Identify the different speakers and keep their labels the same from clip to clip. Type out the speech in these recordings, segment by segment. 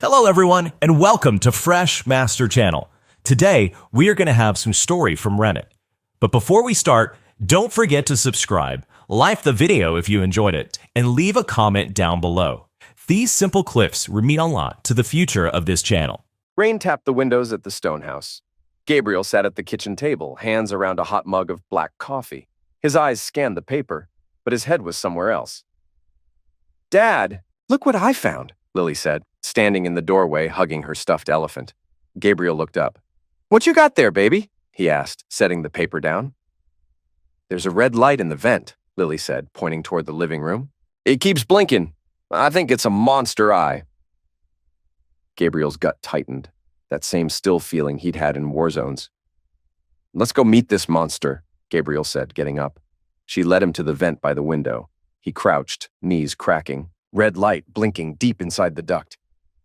Speaker 1: Hello everyone, and welcome to Fresh Master Channel. Today, we are going to have some story from Reddit. But before we start, don't forget to subscribe, like the video if you enjoyed it, and leave a comment down below. These simple clips mean a lot to the future of this channel.
Speaker 2: Rain tapped the windows at the stone house. Gabriel sat at the kitchen table, hands around a hot mug of black coffee. His eyes scanned the paper, but his head was somewhere else. "Dad, look what I found," Lily said, standing in the doorway hugging her stuffed elephant. Gabriel looked up. "What you got there, baby?" he asked, setting the paper down. "There's a red light in the vent," Lily said, pointing toward the living room. "It keeps blinking. I think it's a monster eye." Gabriel's gut tightened, that same still feeling he'd had in war zones. "Let's go meet this monster," Gabriel said, getting up. She led him to the vent by the window. He crouched, knees cracking, red light blinking deep inside the duct.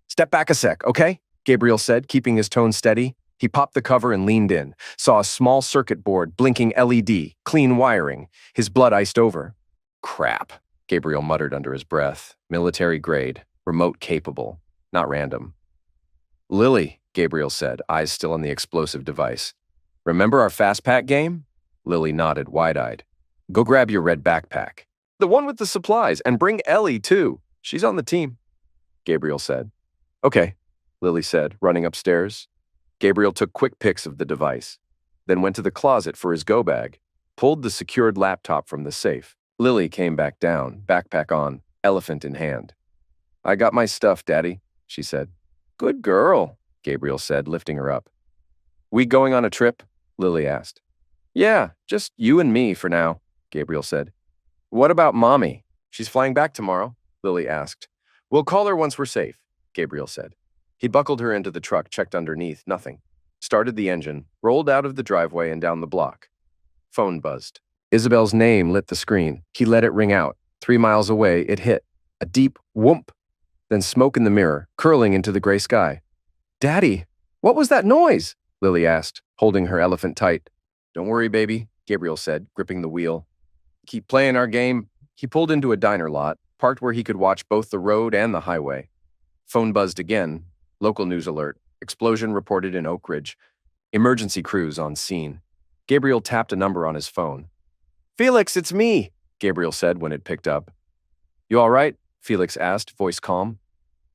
Speaker 2: "Step back a sec, okay?" Gabriel said, keeping his tone steady. He popped the cover and leaned in, saw a small circuit board, blinking LED, clean wiring. His blood iced over. "Crap," Gabriel muttered under his breath. "Military grade, remote capable, not random." "Lily," Gabriel said, eyes still on the explosive device. "Remember our fast pack game?" Lily nodded, wide-eyed. "Go grab your red backpack. The one with the supplies, and bring Ellie, too. She's on the team," Gabriel said. "Okay," Lily said, running upstairs. Gabriel took quick pics of the device, then went to the closet for his go bag, pulled the secured laptop from the safe. Lily came back down, backpack on, elephant in hand. "I got my stuff, Daddy," she said. "Good girl," Gabriel said, lifting her up. "We going on a trip?" Lily asked. "Yeah, just you and me for now," Gabriel said. "What about Mommy? She's flying back tomorrow," Lily asked. "We'll call her once we're safe," Gabriel said. He buckled her into the truck, checked underneath, nothing. Started the engine, rolled out of the driveway and down the block. Phone buzzed. Isabel's name lit the screen. He let it ring out. 3 miles away, it hit. A deep whoomp, then smoke in the mirror, curling into the gray sky. "Daddy, what was that noise?" Lily asked, holding her elephant tight. "Don't worry, baby," Gabriel said, gripping the wheel. "Keep playing our game." He pulled into a diner lot, parked where he could watch both the road and the highway. Phone buzzed again. Local news alert. Explosion reported in Oak Ridge. Emergency crews on scene. Gabriel tapped a number on his phone. "Felix, it's me," Gabriel said when it picked up. "You all right?" Felix asked, voice calm.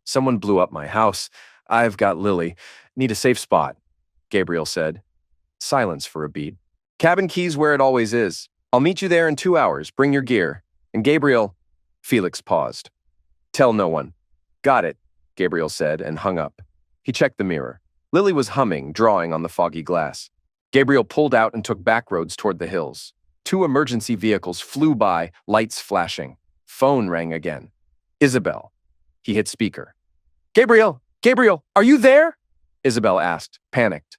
Speaker 2: "Someone blew up my house. I've got Lily. Need a safe spot," Gabriel said. Silence for a beat. "Cabin keys where it always is. I'll meet you there in 2 hours. Bring your gear. And Gabriel..." Felix paused. "Tell no one." "Got it," Gabriel said and hung up. He checked the mirror. Lily was humming, drawing on the foggy glass. Gabriel pulled out and took back roads toward the hills. 2 emergency vehicles flew by, lights flashing. Phone rang again. Isabel. He hit speaker. "Gabriel! Gabriel, are you there?" Isabel asked, panicked.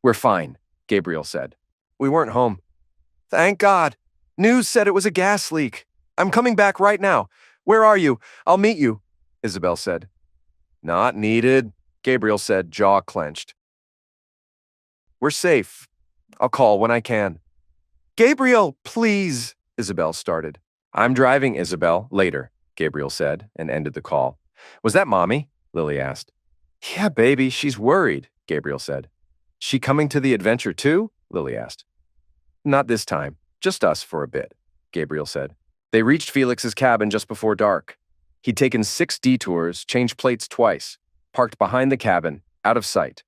Speaker 2: "We're fine," Gabriel said. "We weren't home." "Thank God. News said it was a gas leak. I'm coming back right now. Where are you? I'll meet you," Isabel said. "Not needed," Gabriel said, jaw clenched. "We're safe. I'll call when I can." "Gabriel, please," Isabel started. "I'm driving, Isabel. Later," Gabriel said, and ended the call. "Was that Mommy?" Lily asked. "Yeah, baby, she's worried," Gabriel said. "She coming to the adventure too?" Lily asked. "Not this time. Just us for a bit," Gabriel said. They reached Felix's cabin just before dark. He'd taken 6 detours, changed plates twice, parked behind the cabin, out of sight.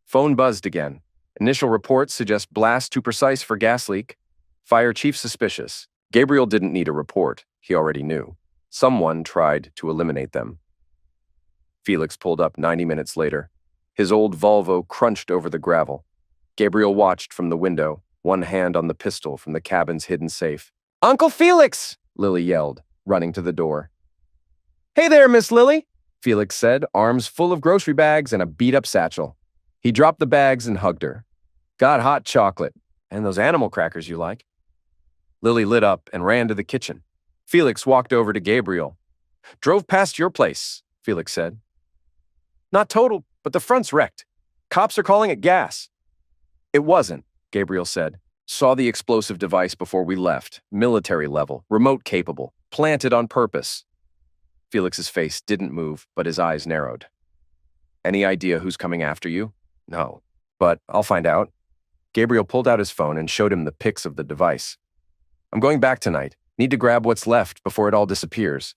Speaker 2: Phone buzzed again. Initial reports suggest blast too precise for gas leak. Fire chief suspicious. Gabriel didn't need a report. He already knew. Someone tried to eliminate them. Felix pulled up 90 minutes later. His old Volvo crunched over the gravel. Gabriel watched from the window, one hand on the pistol from the cabin's hidden safe. "Uncle Felix!" Lily yelled, running to the door. "Hey there, Miss Lily," Felix said, arms full of grocery bags and a beat-up satchel. He dropped the bags and hugged her. "Got hot chocolate, and those animal crackers you like." Lily lit up and ran to the kitchen. Felix walked over to Gabriel. "Drove past your place," Felix said. "Not total, but the front's wrecked. Cops are calling it gas." "It wasn't," Gabriel said. "Saw the explosive device before we left. Military level, remote capable, planted on purpose." Felix's face didn't move, but his eyes narrowed. Any idea who's coming after you? No, but I'll find out. Gabriel pulled out his phone and showed him the pics of the device. I'm going back tonight. Need to grab what's left before it all disappears.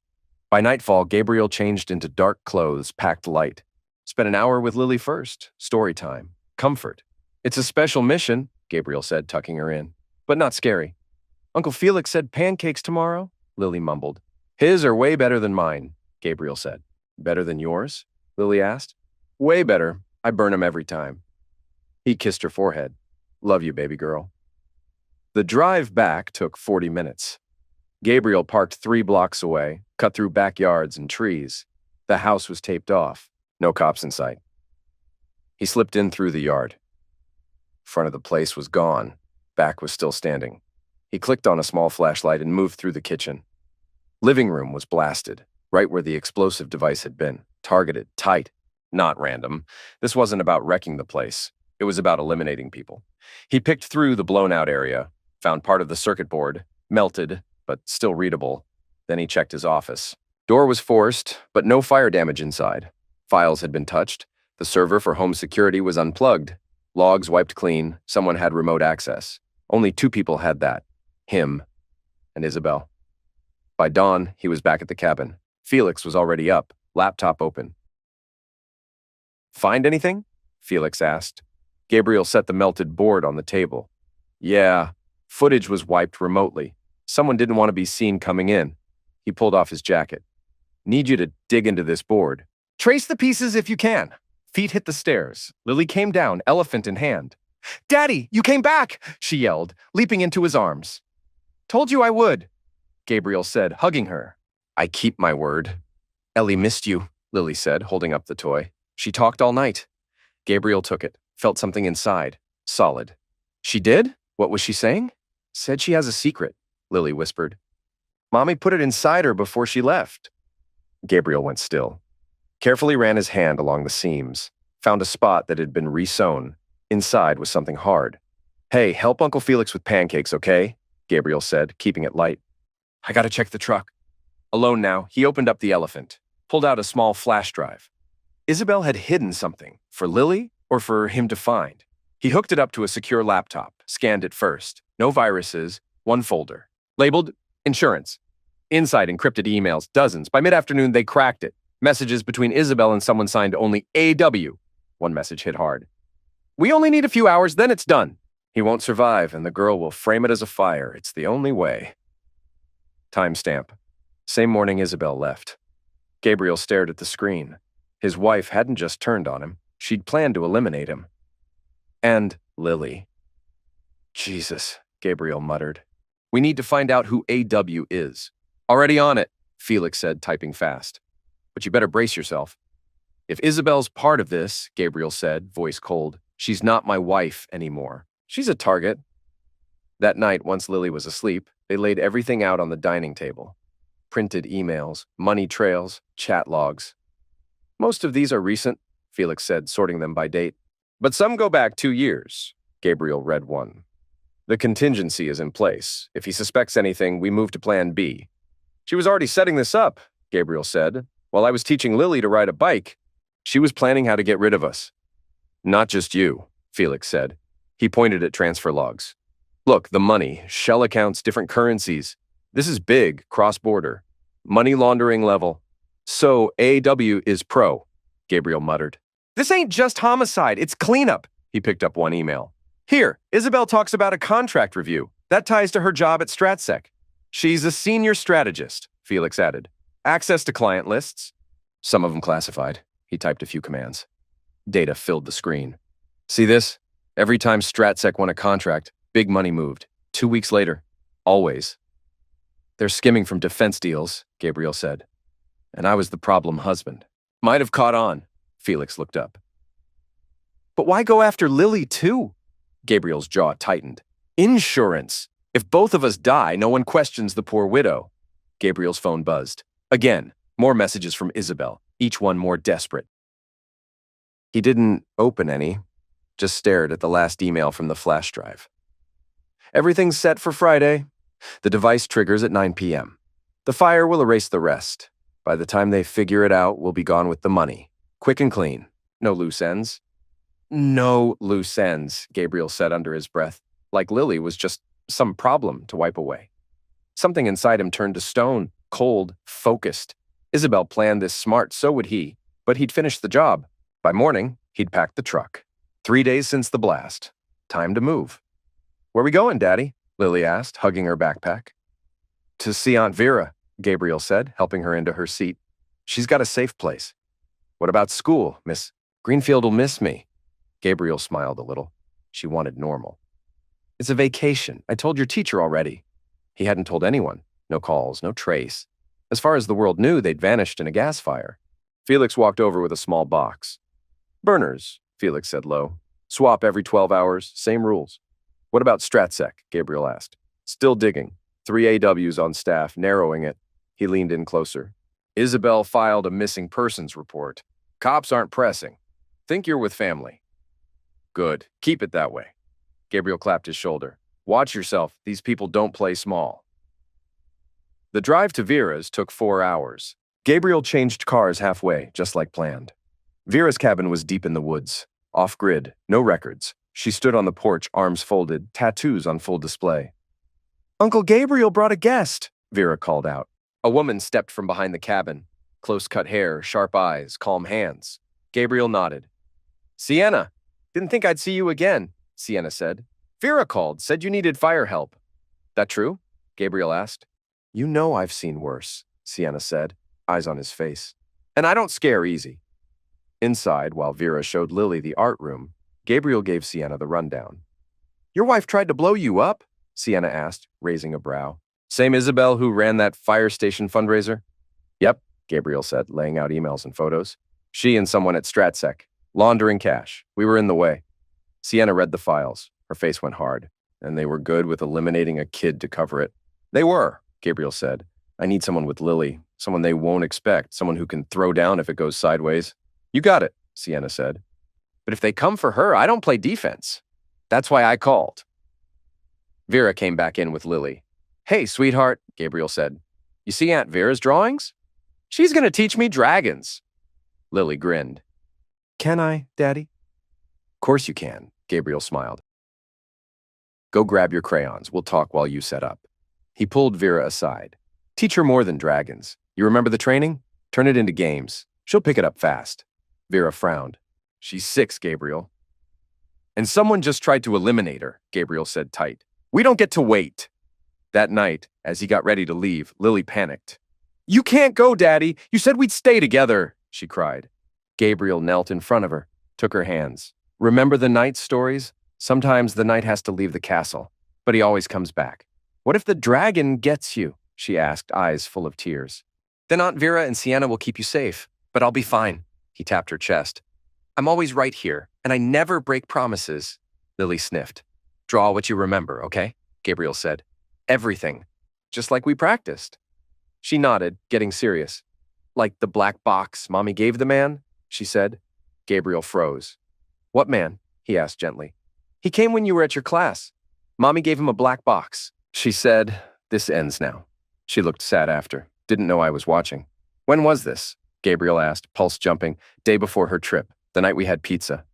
Speaker 2: By nightfall, Gabriel changed into dark clothes, packed light. Spent an hour with Lily first. Story time. Comfort. It's a special mission, Gabriel said, tucking her in. But not scary. Uncle Felix said pancakes tomorrow, Lily mumbled. His are way better than mine, Gabriel said. Better than yours? Lily asked. Way better. I burn 'em every time. He kissed her forehead. Love you, baby girl. The drive back took 40 minutes. Gabriel parked 3 blocks away, cut through backyards and trees. The house was taped off. No cops in sight. He slipped in through the yard. Front of the place was gone. Back was still standing. He clicked on a small flashlight and moved through the kitchen. Living room was blasted, right where the explosive device had been. Targeted, tight, not random. This wasn't about wrecking the place. It was about eliminating people. He picked through the blown-out area, found part of the circuit board, melted, but still readable. Then he checked his office. Door was forced, but no fire damage inside. Files had been touched. The server for home security was unplugged. Logs wiped clean. Someone had remote access. Only 2 people had that. Him and Isabel. By dawn, he was back at the cabin. Felix was already up, laptop open. Find anything? Felix asked. Gabriel set the melted board on the table. Yeah, footage was wiped remotely. Someone didn't want to be seen coming in. He pulled off his jacket. Need you to dig into this board. Trace the pieces if you can. Feet hit the stairs. Lily came down, elephant in hand. Daddy, you came back, she yelled, leaping into his arms. Told you I would, Gabriel said, hugging her. I keep my word. Ellie missed you, Lily said, holding up the toy. She talked all night. Gabriel took it, felt something inside, solid. She did? What was she saying? Said she has a secret, Lily whispered. Mommy put it inside her before she left. Gabriel went still. Carefully ran his hand along the seams, found a spot that had been resewn. Inside was something hard. Hey, help Uncle Felix with pancakes, okay? Gabriel said, keeping it light. I gotta check the truck. Alone now, he opened up the elephant, pulled out a small flash drive. Isabel had hidden something, for Lily or for him to find. He hooked it up to a secure laptop, scanned it first. No viruses, 1 folder. Labeled insurance. Inside encrypted emails, dozens. By mid-afternoon, they cracked it. Messages between Isabel and someone signed only AW. One message hit hard. We only need a few hours, then it's done. He won't survive, and the girl will frame it as a fire. It's the only way. Timestamp. Same morning Isabel left. Gabriel stared at the screen. His wife hadn't just turned on him. She'd planned to eliminate him. And Lily. Jesus, Gabriel muttered. We need to find out who AW is. Already on it, Felix said, typing fast. But you better brace yourself. If Isabel's part of this, Gabriel said, voice cold, she's not my wife anymore. She's a target. That night, once Lily was asleep, they laid everything out on the dining table. Printed emails, money trails, chat logs. Most of these are recent, Felix said, sorting them by date. But some go back 2 years. Gabriel read one. The contingency is in place. If he suspects anything, we move to plan B. She was already setting this up, Gabriel said. While I was teaching Lily to ride a bike, she was planning how to get rid of us. Not just you, Felix said. He pointed at transfer logs. Look, the money, shell accounts, different currencies. This is big, cross-border. Money laundering level. So AW is pro, Gabriel muttered. This ain't just homicide, it's cleanup. He picked up one email. Here, Isabel talks about a contract review. That ties to her job at StratSec. She's a senior strategist, Felix added. Access to client lists. Some of them classified. He typed a few commands. Data filled the screen. See this? Every time StratSec won a contract, big money moved. 2 weeks later. Always. They're skimming from defense deals, Gabriel said. And I was the problem husband. Might have caught on. Felix looked up. But why go after Lily too? Gabriel's jaw tightened. Insurance. If both of us die, no one questions the poor widow. Gabriel's phone buzzed. Again, more messages from Isabel, each one more desperate. He didn't open any, just stared at the last email from the flash drive. Everything's set for Friday. The device triggers at 9 p.m. The fire will erase the rest. By the time they figure it out, we'll be gone with the money. Quick and clean. No loose ends. No loose ends, Gabriel said under his breath, like Lily was just some problem to wipe away. Something inside him turned to stone, cold, focused. Isabel planned this smart, so would he, but he'd finished the job. By morning, he'd packed the truck. 3 days since the blast. Time to move. Where we going, Daddy? Lily asked, hugging her backpack. To see Aunt Vera, Gabriel said, helping her into her seat. She's got a safe place. What about school, Miss? Greenfield will miss me. Gabriel smiled a little. She wanted normal. It's a vacation. I told your teacher already. He hadn't told anyone. No calls, no trace. As far as the world knew, they'd vanished in a gas fire. Felix walked over with a small box. Burners, Felix said low. Swap every 12 hours, same rules. What about StratSec? Gabriel asked. Still digging. 3 AWs on staff, narrowing it. He leaned in closer. Isabel filed a missing persons report. Cops aren't pressing. Think you're with family. Good. Keep it that way. Gabriel clapped his shoulder. Watch yourself. These people don't play small. The drive to Vera's took 4 hours. Gabriel changed cars halfway, just like planned. Vera's cabin was deep in the woods. Off-grid, no records. She stood on the porch, arms folded, tattoos on full display. Uncle Gabriel brought a guest, Vera called out. A woman stepped from behind the cabin. Close-cut hair, sharp eyes, calm hands. Gabriel nodded. Sienna, didn't think I'd see you again, Sienna said. Vera called, said you needed fire help. That true? Gabriel asked. You know I've seen worse, Sienna said, eyes on his face. And I don't scare easy. Inside, while Vera showed Lily the art room, Gabriel gave Sienna the rundown. Your wife tried to blow you up? Sienna asked, raising a brow. Same Isabel who ran that fire station fundraiser? Yep, Gabriel said, laying out emails and photos. She and someone at StratSec. Laundering cash. We were in the way. Sienna read the files. Her face went hard. And they were good with eliminating a kid to cover it. They were, Gabriel said. I need someone with Lily. Someone they won't expect. Someone who can throw down if it goes sideways. You got it, Sienna said. But if they come for her, I don't play defense. That's why I called. Vera came back in with Lily. Hey, sweetheart, Gabriel said. You see Aunt Vera's drawings? She's going to teach me dragons. Lily grinned. Can I, Daddy? Of course you can, Gabriel smiled. Go grab your crayons. We'll talk while you set up. He pulled Vera aside. Teach her more than dragons. You remember the training? Turn it into games. She'll pick it up fast. Vera frowned. She's 6, Gabriel. And someone just tried to eliminate her, Gabriel said tight. We don't get to wait. That night, as he got ready to leave, Lily panicked. You can't go, Daddy. You said we'd stay together, she cried. Gabriel knelt in front of her, took her hands. Remember the night stories? Sometimes the knight has to leave the castle, but he always comes back. What if the dragon gets you? She asked, eyes full of tears. Then Aunt Vera and Sienna will keep you safe, but I'll be fine. He tapped her chest. I'm always right here, and I never break promises. Lily sniffed. Draw what you remember, okay? Gabriel said. Everything. Just like we practiced. She nodded, getting serious. Like the black box Mommy gave the man? She said. Gabriel froze. What man? He asked gently. He came when you were at your class. Mommy gave him a black box. She said, this ends now. She looked sad after. Didn't know I was watching. When was this? Gabriel asked, pulse jumping. Day before her trip. The night we had pizza.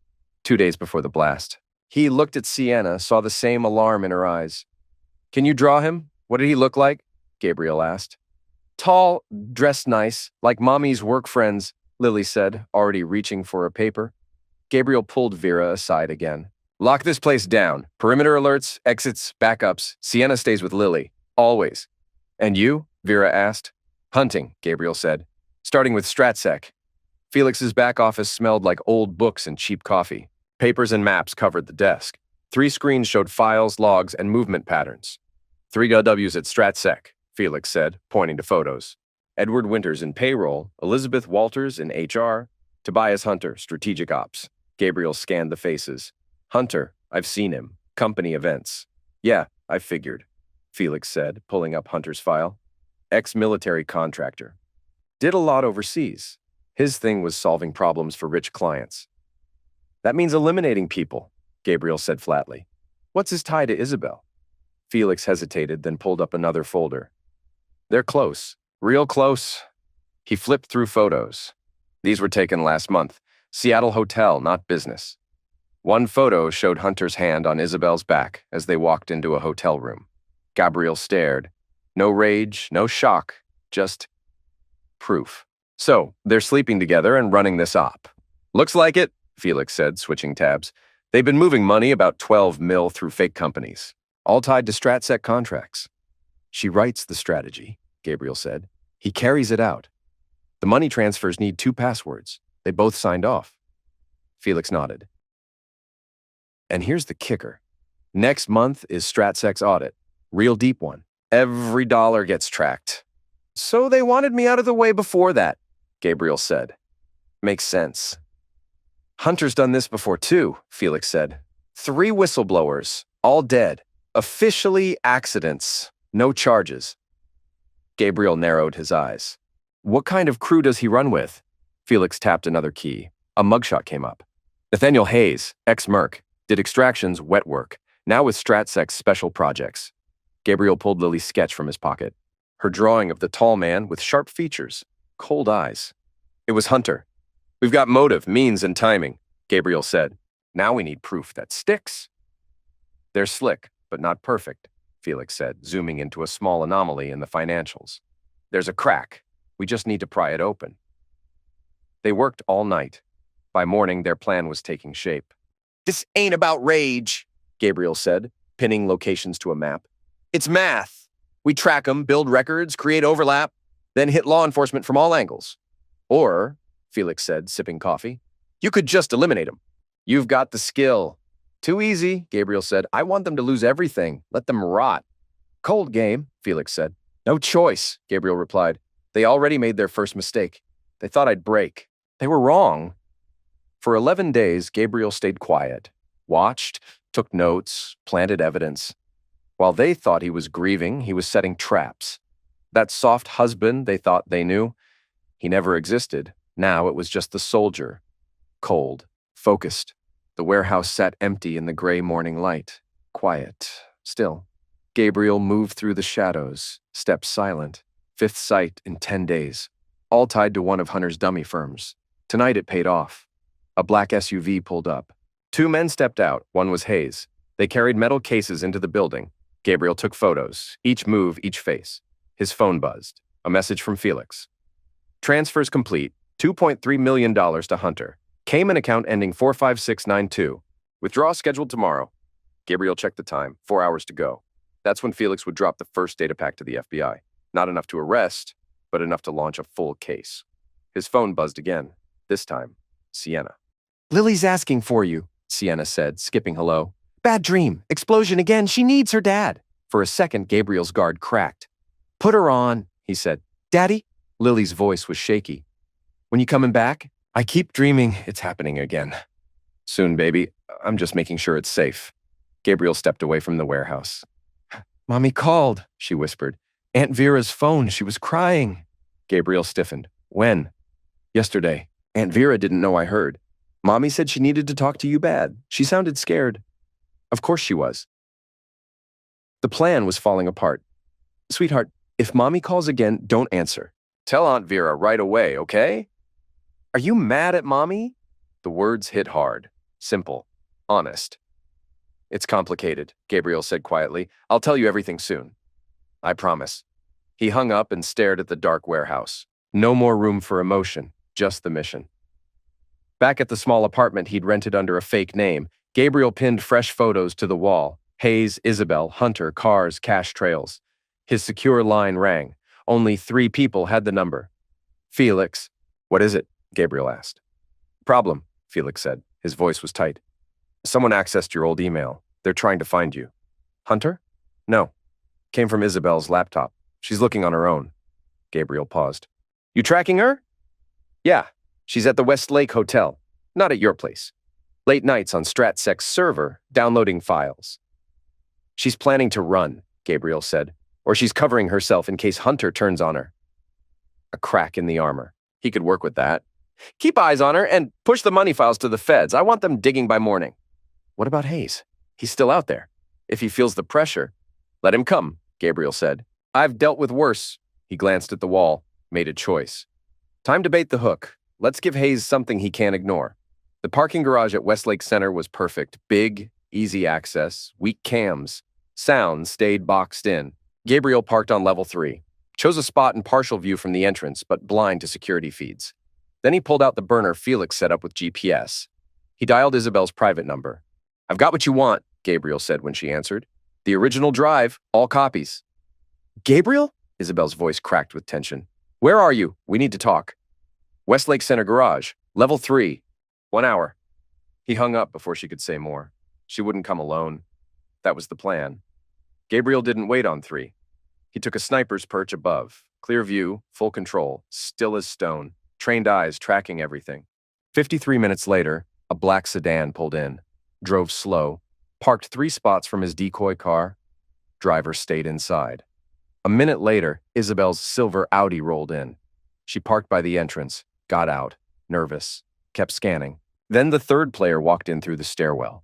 Speaker 2: 2 days before the blast. He looked at Sienna, saw the same alarm in her eyes. Can you draw him? What did he look like? Gabriel asked. Tall, dressed nice, like Mommy's work friends, Lily said, already reaching for a paper. Gabriel pulled Vera aside again. Lock this place down. Perimeter alerts, exits, backups. Sienna stays with Lily. Always. And you? Vera asked. Hunting, Gabriel said. Starting with StratSec. Felix's back office smelled like old books and cheap coffee. Papers and maps covered the desk. 3 screens showed files, logs, and movement patterns. 3 W's at StratSec, Felix said, pointing to photos. Edward Winters in payroll, Elizabeth Walters in HR, Tobias Hunter, strategic ops. Gabriel scanned the faces. Hunter, I've seen him. Company events. Yeah, I figured, Felix said, pulling up Hunter's file. Ex-military contractor. Did a lot overseas. His thing was solving problems for rich clients. That means eliminating people, Gabriel said flatly. What's his tie to Isabel? Felix hesitated, then pulled up another folder. They're close. Real close. He flipped through photos. These were taken last month. Seattle hotel, not business. One photo showed Hunter's hand on Isabel's back as they walked into a hotel room. Gabriel stared. No rage, no shock, just proof. So, they're sleeping together and running this op. Looks like it, Felix said, switching tabs. They've been moving money, about 12 mil, through fake companies, all tied to StratSec contracts. She writes the strategy, Gabriel said. He carries it out. The money transfers need 2 passwords. They both signed off. Felix nodded. And here's the kicker. Next month is StratSec's audit. Real deep one. Every dollar gets tracked. So they wanted me out of the way before that, Gabriel said. Makes sense. Hunter's done this before too, Felix said. 3 whistleblowers, all dead. Officially accidents, no charges. Gabriel narrowed his eyes. What kind of crew does he run with? Felix tapped another key. A mugshot came up. Nathaniel Hayes, ex-Merc, did extractions, wet work, now with StratSec's special projects. Gabriel pulled Lily's sketch from his pocket. Her drawing of the tall man with sharp features, cold eyes. It was Hunter. We've got motive, means, and timing, Gabriel said. Now we need proof that sticks. They're slick, but not perfect, Felix said, zooming into a small anomaly in the financials. There's a crack. We just need to pry it open. They worked all night. By morning, their plan was taking shape. This ain't about rage, Gabriel said, pinning locations to a map. It's math. We track them, build records, create overlap, then hit law enforcement from all angles. Or, Felix said, sipping coffee, you could just eliminate them. You've got the skill. Too easy, Gabriel said. I want them to lose everything. Let them rot. Cold game, Felix said. No choice, Gabriel replied. They already made their first mistake. They thought I'd break. They were wrong. For 11 days, Gabriel stayed quiet, watched, took notes, planted evidence. While they thought he was grieving, he was setting traps. That soft husband they thought they knew, he never existed. Now it was just the soldier. Cold, focused. The warehouse sat empty in the gray morning light. Quiet, still. Gabriel moved through the shadows, stepped silent. 5th sight in 10 days. All tied to one of Hunter's dummy firms. Tonight it paid off. A black SUV pulled up. 2 men stepped out. One was Hayes. They carried metal cases into the building. Gabriel took photos. Each move, each face. His phone buzzed. A message from Felix. Transfers complete. $2.3 million to Hunter. Cayman account ending 45692. Withdrawal scheduled tomorrow. Gabriel checked the time. 4 hours to go. That's when Felix would drop the first data pack to the FBI. Not enough to arrest, but enough to launch a full case. His phone buzzed again. This time, Sienna. Lily's asking for you, Sienna said, skipping hello. Bad dream. Explosion again. She needs her dad. For a second, Gabriel's guard cracked. Put her on, he said. Daddy? Lily's voice was shaky. When you coming back? I keep dreaming it's happening again. Soon, baby. I'm just making sure it's safe. Gabriel stepped away from the warehouse. Mommy called, she whispered. Aunt Vera's phone. She was crying. Gabriel stiffened. When? Yesterday. Aunt Vera didn't know I heard. Mommy said she needed to talk to you bad. She sounded scared. Of course she was. The plan was falling apart. Sweetheart, if Mommy calls again, don't answer. Tell Aunt Vera right away, okay? Are you mad at Mommy? The words hit hard. Simple. Honest. It's complicated, Gabriel said quietly. I'll tell you everything soon. I promise. He hung up and stared at the dark warehouse. No more room for emotion, just the mission. Back at the small apartment he'd rented under a fake name, Gabriel pinned fresh photos to the wall. Hayes, Isabel, Hunter, cars, cash trails. His secure line rang. Only 3 people had the number. Felix. What is it? Gabriel asked. Problem, Felix said. His voice was tight. Someone accessed your old email. They're trying to find you. Hunter? No. Came from Isabel's laptop. She's looking on her own. Gabriel paused. You tracking her? Yeah. She's at the Westlake Hotel. Not at your place. Late nights on StratSec's server, downloading files. She's planning to run, Gabriel said. Or she's covering herself in case Hunter turns on her. A crack in the armor. He could work with that. Keep eyes on her and push the money files to the feds. I want them digging by morning. What about Hayes? He's still out there. If he feels the pressure, let him come, Gabriel said. I've dealt with worse. He glanced at the wall, made a choice. Time to bait the hook. Let's give Hayes something he can't ignore. The parking garage at Westlake Center was perfect. Big, easy access, weak cams. Sound stayed boxed in. Gabriel parked on level 3. Chose a spot in partial view from the entrance, but blind to security feeds. Then he pulled out the burner Felix set up with GPS. He dialed Isabel's private number. "I've got what you want," Gabriel said when she answered. "The original drive, all copies." "Gabriel?" Isabel's voice cracked with tension. "Where are you? We need to talk." "Westlake Center Garage, level 3. 1 hour." He hung up before she could say more. She wouldn't come alone. That was the plan. Gabriel didn't wait on 3. He took a sniper's perch above. Clear view, full control, still as stone, trained eyes tracking everything. 53 minutes later, a black sedan pulled in, drove slow, parked 3 spots from his decoy car. Driver stayed inside. A minute later, Isabel's silver Audi rolled in. She parked by the entrance, got out, nervous, kept scanning. Then the third player walked in through the stairwell.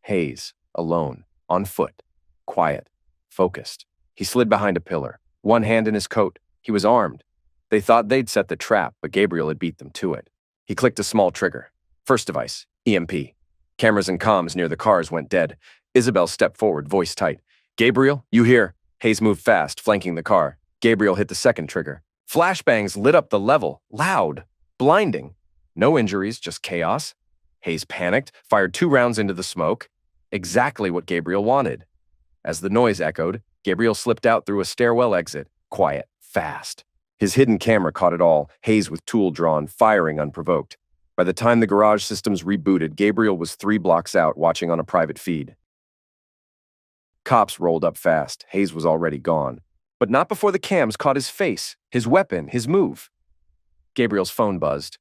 Speaker 2: Hayes, alone, on foot, quiet, focused. He slid behind a pillar, one hand in his coat. He was armed. They thought they'd set the trap, but Gabriel had beat them to it. He clicked a small trigger. First device, EMP. Cameras and comms near the cars went dead. Isabel stepped forward, voice tight. "Gabriel, you here?" Hayes moved fast, flanking the car. Gabriel hit the second trigger. Flashbangs lit up the level, loud, blinding. No injuries, just chaos. Hayes panicked, fired 2 rounds into the smoke. Exactly what Gabriel wanted. As the noise echoed, Gabriel slipped out through a stairwell exit, quiet, fast. His hidden camera caught it all, Hayes with tool drawn, firing unprovoked. By the time the garage systems rebooted, Gabriel was 3 blocks out, watching on a private feed. Cops rolled up fast. Hayes was already gone. But not before the cams caught his face, his weapon, his move. Gabriel's phone buzzed.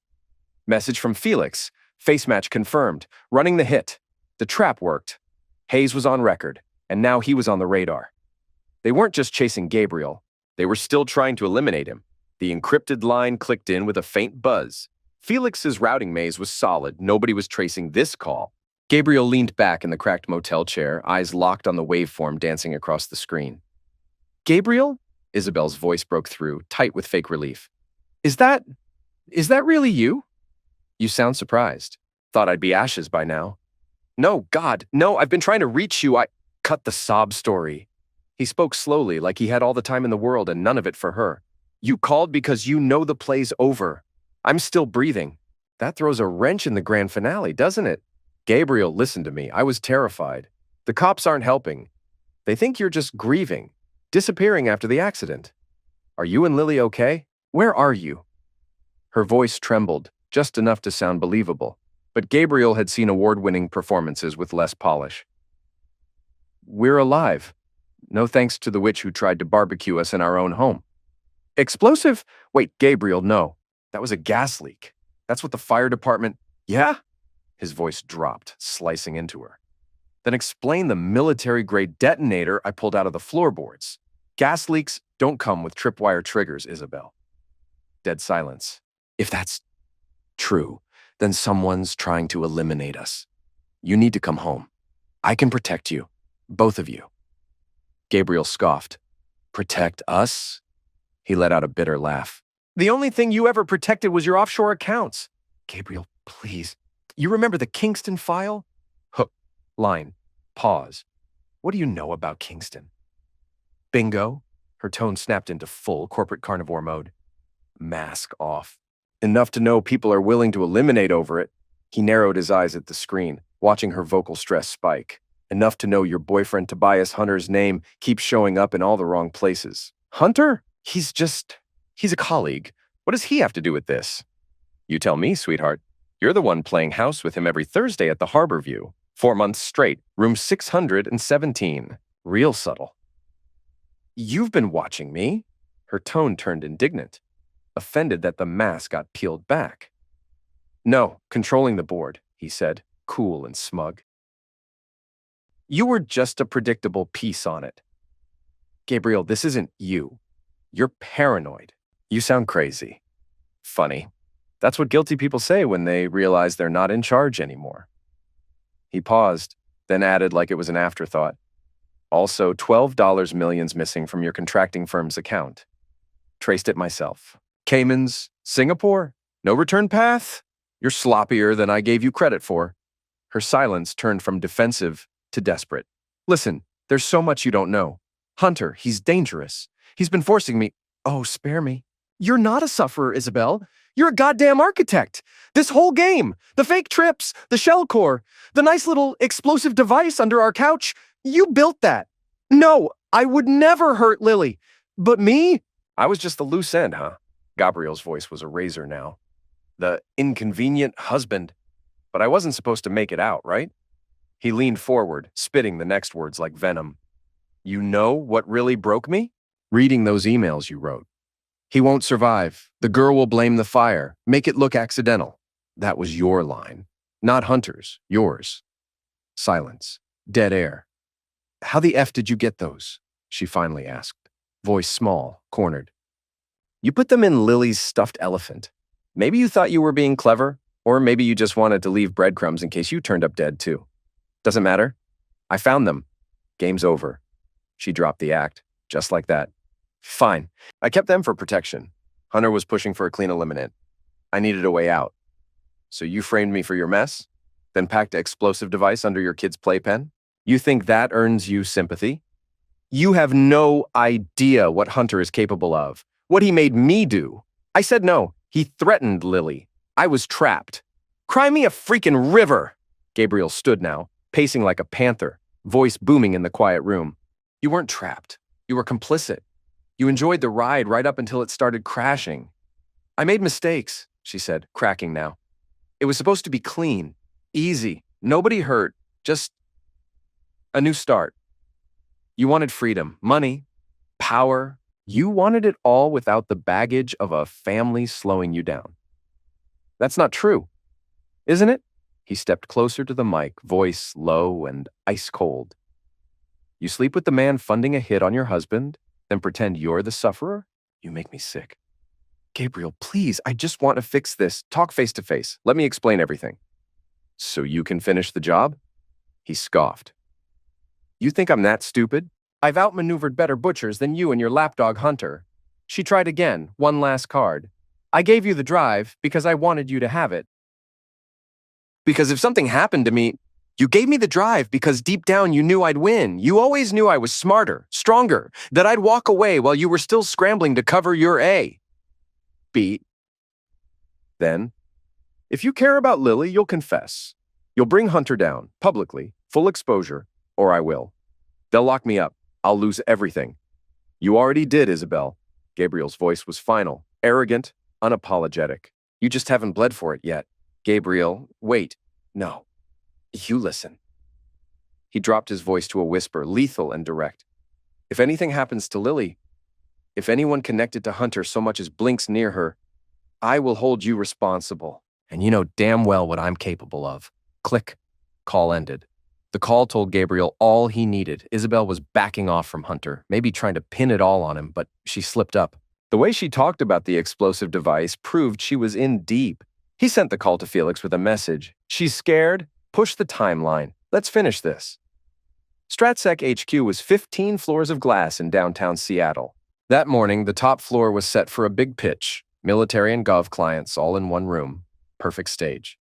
Speaker 2: Message from Felix. Face match confirmed. Running the hit. The trap worked. Hayes was on record, and now he was on the radar. They weren't just chasing Gabriel. They were still trying to eliminate him. The encrypted line clicked in with a faint buzz. Felix's routing maze was solid. Nobody was tracing this call. Gabriel leaned back in the cracked motel chair, eyes locked on the waveform dancing across the screen. "Gabriel?" Isabel's voice broke through, tight with fake relief. Is that really you?" "You sound surprised. Thought I'd be ashes by now." "No, God, no, I've been trying to reach you. Cut the sob story." He spoke slowly, like he had all the time in the world and none of it for her. "You called because you know the play's over. I'm still breathing." That throws a wrench in the grand finale, doesn't it? "Gabriel, listen to me. I was terrified. The cops aren't helping. They think you're just grieving, disappearing after the accident. Are you and Lily okay? Where are you?" Her voice trembled, just enough to sound believable, but Gabriel had seen award-winning performances with less polish. "We're alive. No thanks to the witch who tried to barbecue us in our own home." "Explosive? Wait, Gabriel, no. That was a gas leak. That's what the fire department—" "Yeah?" His voice dropped, slicing into her. "Then explain the military-grade detonator I pulled out of the floorboards. Gas leaks don't come with tripwire triggers, Isabel." Dead silence. "If that's true, then someone's trying to eliminate us. You need to come home. I can protect you. Both of you." Gabriel scoffed. "Protect us?" He let out a bitter laugh. "The only thing you ever protected was your offshore accounts." "Gabriel, please. You remember the Kingston file?" Hook, line, pause. "What do you know about Kingston?" "Bingo." Her tone snapped into full corporate carnivore mode. "Mask off. Enough to know people are willing to eliminate over it." He narrowed his eyes at the screen, watching her vocal stress spike. "Enough to know your boyfriend Tobias Hunter's name keeps showing up in all the wrong places." "Hunter? He's a colleague. What does he have to do with this?" "You tell me, sweetheart. You're the one playing house with him every Thursday at the Harbor View. 4 months straight, room 617. Real subtle." "You've been watching me." Her tone turned indignant, offended that the mask got peeled back. "No, controlling the board," he said, cool and smug. "You were just a predictable piece on it." "Gabriel, this isn't you. You're paranoid. You sound crazy." "Funny. That's what guilty people say when they realize they're not in charge anymore." He paused, then added like it was an afterthought. "Also, $12 millions missing from your contracting firm's account. Traced it myself. Caymans, Singapore, no return path? You're sloppier than I gave you credit for. Her silence turned from defensive to desperate. Listen, there's so much you don't know. Hunter, he's dangerous. He's been forcing me. Oh, spare me. You're not a sufferer, Isabel. You're a goddamn architect. This whole game, the fake trips, the shell core, the nice little explosive device under our couch, you built that. No, I would never hurt Lily. But me? I was just the loose end, huh? Gabriel's voice was a razor now. The inconvenient husband. But I wasn't supposed to make it out, right? He leaned forward, spitting the next words like venom. You know what really broke me? Reading those emails you wrote. He won't survive. The girl will blame the fire. Make it look accidental. That was your line. Not Hunter's. Yours. Silence. Dead air. How the F did you get those? She finally asked. Voice small, cornered. You put them in Lily's stuffed elephant. Maybe you thought you were being clever, or maybe you just wanted to leave breadcrumbs in case you turned up dead too. Doesn't matter. I found them. Game's over. She dropped the act, just like that. Fine. I kept them for protection. Hunter was pushing for a clean eliminate. I needed a way out. So you framed me for your mess? Then packed an explosive device under your kid's playpen? You think that earns you sympathy? You have no idea what Hunter is capable of. What he made me do. I said no. He threatened Lily. I was trapped. Cry me a freaking river! Gabriel stood now, pacing like a panther, voice booming in the quiet room. You weren't trapped. You were complicit. You enjoyed the ride right up until it started crashing. I made mistakes, she said, cracking now. It was supposed to be clean, easy, nobody hurt, just a new start. You wanted freedom, money, power. You wanted it all without the baggage of a family slowing you down. That's not true, isn't it? He stepped closer to the mic, voice low and ice cold. You sleep with the man funding a hit on your husband, then pretend you're the sufferer? You make me sick. Gabriel, please, I just want to fix this. Talk face to face. Let me explain everything. So you can finish the job? He scoffed. You think I'm that stupid? I've outmaneuvered better butchers than you and your lapdog Hunter. She tried again, one last card. I gave you the drive because I wanted you to have it. Because if something happened to me, you gave me the drive because deep down you knew I'd win. You always knew I was smarter, stronger, that I'd walk away while you were still scrambling to cover your A. Beat. Then, if you care about Lily, you'll confess. You'll bring Hunter down, publicly, full exposure, or I will. They'll lock me up. I'll lose everything. You already did, Isabel. Gabriel's voice was final, arrogant, unapologetic. You just haven't bled for it yet. Gabriel, wait. No. You listen. He dropped his voice to a whisper, lethal and direct. If anything happens to Lily, if anyone connected to Hunter so much as blinks near her, I will hold you responsible. And you know damn well what I'm capable of. Click. Call ended. The call told Gabriel all he needed. Isabel was backing off from Hunter, maybe trying to pin it all on him, but she slipped up. The way she talked about the explosive device proved she was in deep. He sent the call to Felix with a message. She's scared? Push the timeline. Let's finish this. StratSec HQ was 15 floors of glass in downtown Seattle. That morning, the top floor was set for a big pitch. Military and gov clients all in one room. Perfect stage.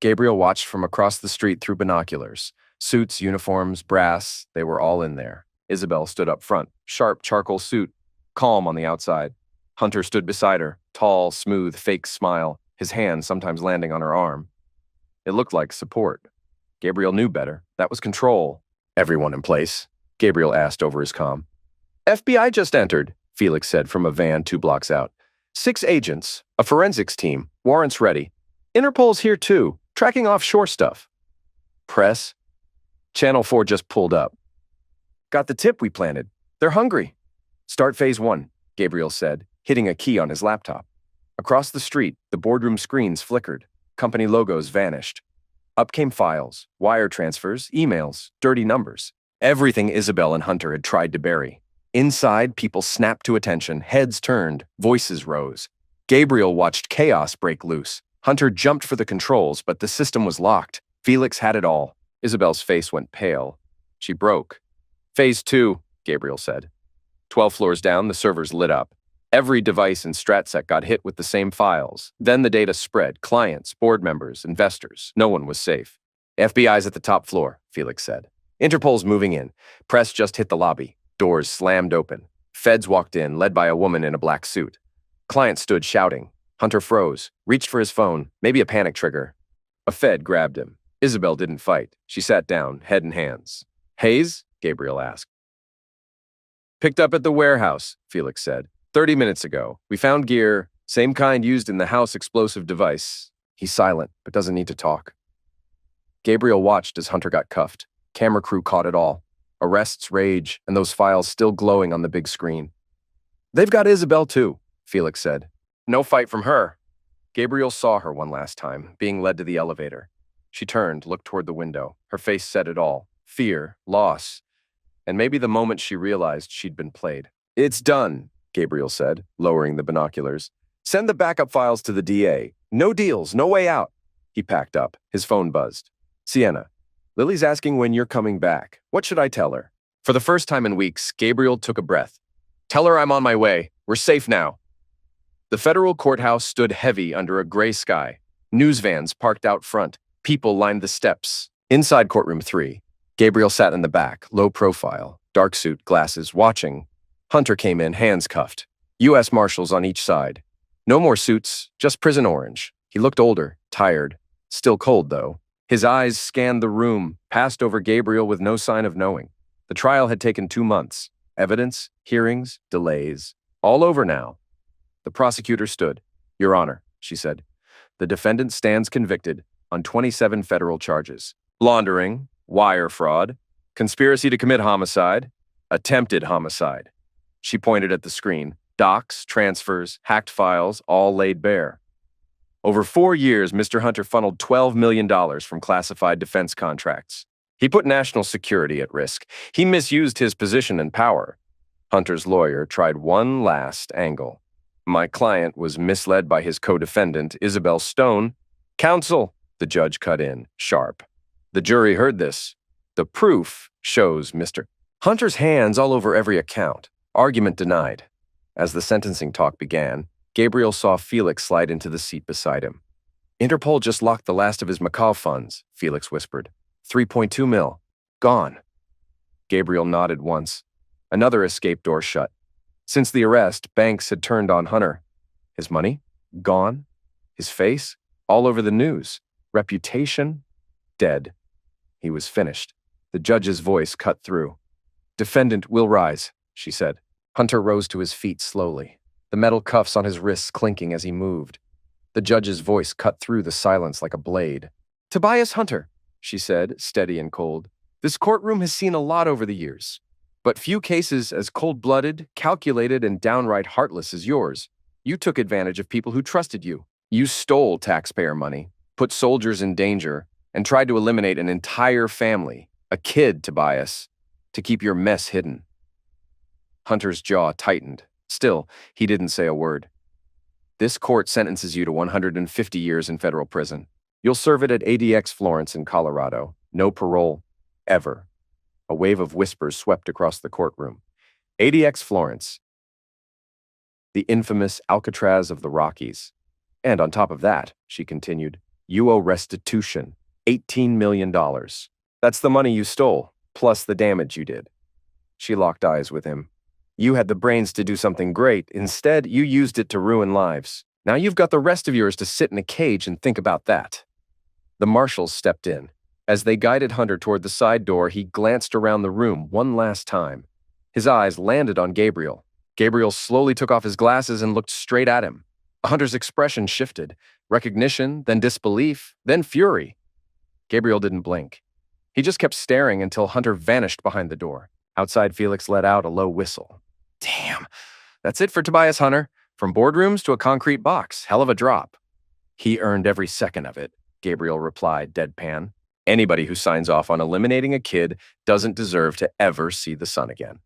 Speaker 2: Gabriel watched from across the street through binoculars. Suits, uniforms, brass, they were all in there. Isabel stood up front, sharp charcoal suit, calm on the outside. Hunter stood beside her, tall, smooth, fake smile, his hand sometimes landing on her arm. It looked like support. Gabriel knew better. That was control. Everyone in place? Gabriel asked over his comm. FBI just entered, Felix said from a van 2 blocks out. 6 agents, a forensics team, warrants ready. Interpol's here too, tracking offshore stuff. Press? Channel 4 just pulled up. Got the tip we planted. They're hungry. Start phase 1, Gabriel said, hitting a key on his laptop. Across the street, the boardroom screens flickered. Company logos vanished. Up came files, wire transfers, emails, dirty numbers. Everything Isabel and Hunter had tried to bury. Inside, people snapped to attention, heads turned, voices rose. Gabriel watched chaos break loose. Hunter jumped for the controls, but the system was locked. Felix had it all. Isabel's face went pale. She broke. Phase 2, Gabriel said. 12 floors down, the servers lit up. Every device in StratSec got hit with the same files. Then the data spread. Clients, board members, investors. No one was safe. FBI's at the top floor, Felix said. Interpol's moving in. Press just hit the lobby. Doors slammed open. Feds walked in, led by a woman in a black suit. Clients stood shouting. Hunter froze, reached for his phone, maybe a panic trigger. A Fed grabbed him. Isabel didn't fight. She sat down, head in hands. Hayes? Gabriel asked. Picked up at the warehouse, Felix said. 30 minutes ago. We found gear, same kind used in the house explosive device. He's silent, but doesn't need to talk. Gabriel watched as Hunter got cuffed. Camera crew caught it all. Arrests, rage, and those files still glowing on the big screen. They've got Isabel too, Felix said. No fight from her. Gabriel saw her one last time, being led to the elevator. She turned, looked toward the window. Her face said it all. Fear, loss, and maybe the moment she realized she'd been played. It's done, Gabriel said, lowering the binoculars. Send the backup files to the DA. No deals, no way out. He packed up. His phone buzzed. Sienna, Lily's asking when you're coming back. What should I tell her? For the first time in weeks, Gabriel took a breath. Tell her I'm on my way. We're safe now. The federal courthouse stood heavy under a gray sky. News vans parked out front. People lined the steps. Inside courtroom 3, Gabriel sat in the back, low profile, dark suit, glasses, watching. Hunter came in, hands cuffed. U.S. Marshals on each side. No more suits, just prison orange. He looked older, tired. Still cold, though. His eyes scanned the room, passed over Gabriel with no sign of knowing. The trial had taken 2 months. Evidence, hearings, delays. All over now. The prosecutor stood. Your Honor, she said. The defendant stands convicted on 27 federal charges. Laundering, wire fraud, conspiracy to commit homicide, attempted homicide. She pointed at the screen. Docs, transfers, hacked files, all laid bare. Over 4 years, Mr. Hunter funneled $12 million from classified defense contracts. He put national security at risk. He misused his position and power. Hunter's lawyer tried one last angle. My client was misled by his co-defendant, Isabel Stone. Counsel, the judge cut in, sharp. The jury heard this. The proof shows Mr. Hunter's hands all over every account. Argument denied. As the sentencing talk began, Gabriel saw Felix slide into the seat beside him. Interpol just locked the last of his Macau funds, Felix whispered. 3.2 mil. Gone. Gabriel nodded once. Another escape door shut. Since the arrest, banks had turned on Hunter. His money? Gone. His face? All over the news. Reputation? Dead. He was finished. The judge's voice cut through. Defendant will rise, she said. Hunter rose to his feet slowly, the metal cuffs on his wrists clinking as he moved. The judge's voice cut through the silence like a blade. Tobias Hunter, she said, steady and cold. This courtroom has seen a lot over the years, but few cases as cold-blooded, calculated, and downright heartless as yours. You took advantage of people who trusted you. You stole taxpayer money, put soldiers in danger, and tried to eliminate an entire family, a kid, Tobias, to keep your mess hidden. Hunter's jaw tightened. Still, he didn't say a word. This court sentences you to 150 years in federal prison. You'll serve it at ADX Florence in Colorado. No parole. Ever. A wave of whispers swept across the courtroom. ADX Florence. The infamous Alcatraz of the Rockies. And on top of that, she continued, you owe restitution. $18 million. That's the money you stole, plus the damage you did. She locked eyes with him. You had the brains to do something great. Instead, you used it to ruin lives. Now you've got the rest of yours to sit in a cage and think about that. The marshals stepped in. As they guided Hunter toward the side door, he glanced around the room one last time. His eyes landed on Gabriel. Gabriel slowly took off his glasses and looked straight at him. Hunter's expression shifted. Recognition, then disbelief, then fury. Gabriel didn't blink. He just kept staring until Hunter vanished behind the door. Outside, Felix let out a low whistle. Damn, that's it for Tobias Hunter. From boardrooms to a concrete box. Hell of a drop. He earned every second of it, Gabriel replied, deadpan. Anybody who signs off on eliminating a kid doesn't deserve to ever see the sun again.